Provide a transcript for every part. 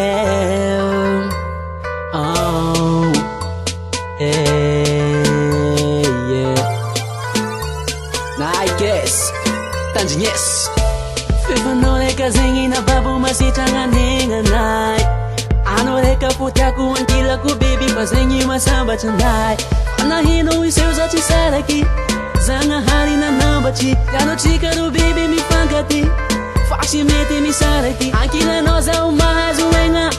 yeah. Oh, hey, yeah. Now I guess, Tanjines. Fifanole kazengi na babu masitanga ninga night. Anole kaputa ku angkila ku baby pazengi masamba tonight. Anahino iseuza chisalaki. Zanga hari na namba chi. Yano chika do baby mi fangati. Facilmente mi salaki. Angkila noza umazu wenga.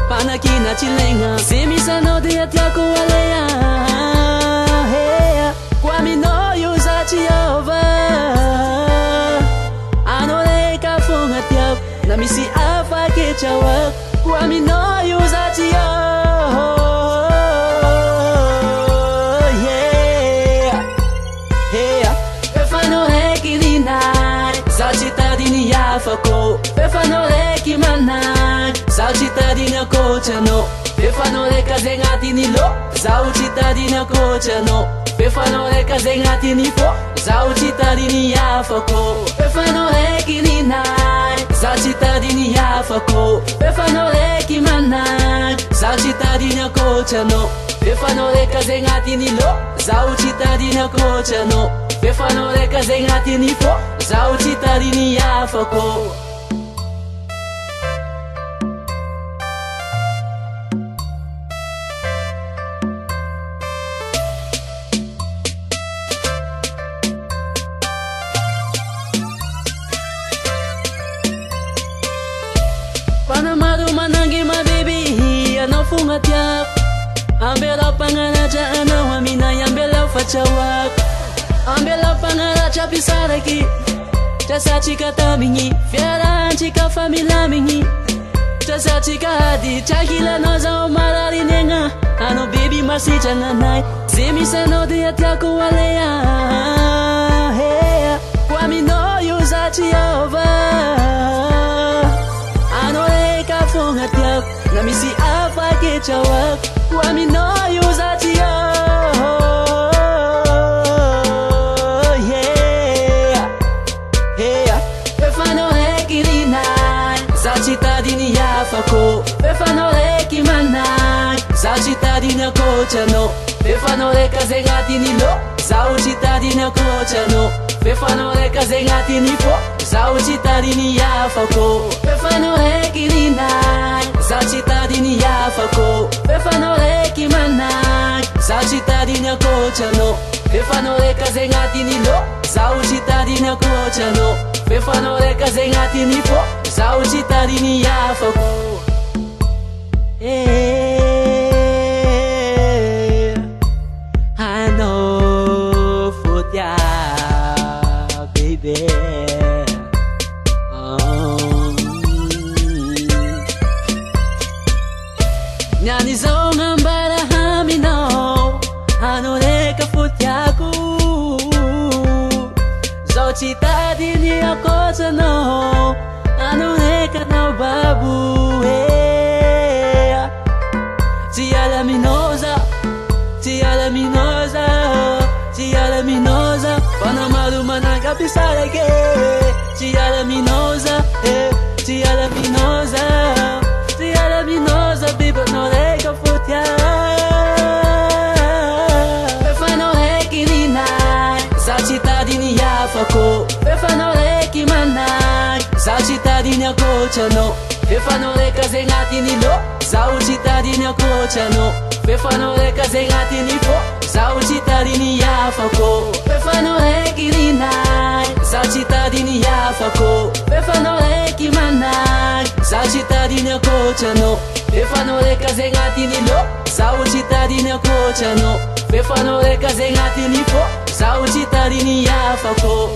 Panakina chilenga. Semi sano de atiako alea. Hey, kwa mi no yuza chiova. Na misi afa ke chawa kwa mi no yuza tiyo yeah yeah pefano heki dinai salchita dini yafako pefano heki manai salchita dini kochano pefano heka zengati ni lo salchita dini kochano pefano heka zengati ni fo salchita dini yafako pefano heki dinai salchita dini yafako pefano heki manai salchita dini kochano pefano heka zengati ni lo salchita dini kochano pefano heka zengati ni fo salchita dini yafako Panamadu manangi ma baby anafunga tiap ambela pangaraja anawamina yambela fachawak ambela pangaraja pisaraki jasa chika tamingi fiara chika famila mingi jasa chika hadi chakila noza omarari nenga ano baby masi janganai zemi sano de atako alea hey kwa mi no yuza chiova na misi afa ke chawa kwa mi no yuza tiyo yeah yeah pefano heki dinai salchita dini yafako pefano heki manai salchita dini kochano pefano heka zengati ni lo salchita dini kochano pefano heka zengati ni fo salchita dini yafako pefano heki dinai salchita dini yafako pefano heki manai salchita dini kochano pefano heka zengati ni lo salchita dini kochano pefano heka zengati ni fo salchita dini yafako I know for ya baby Nyani zonga mbara hamino ano reka futyaku Zochita dini akochano ano reka na babu Tia la minosa Tia la minosa Tia la minosa Panamaru mananga pisareke Tia la minosa Tia la minosa Tia la minosa Biba no reka futya Pefano heki dinai Salchita dini yafako Pefano heki manai Salchita dini kochano Pefano heka zengati ni lo Salchita dini kochano Pefano heka zengati ni fo Salchita dini yafako Pefano heki dinai Salchita dini yafako Pefano heki manai Salchita dini kochano Pefano heka zengati ni lo Salchita dini kochano Pefano heka zengati ni fo Salchita dini yafako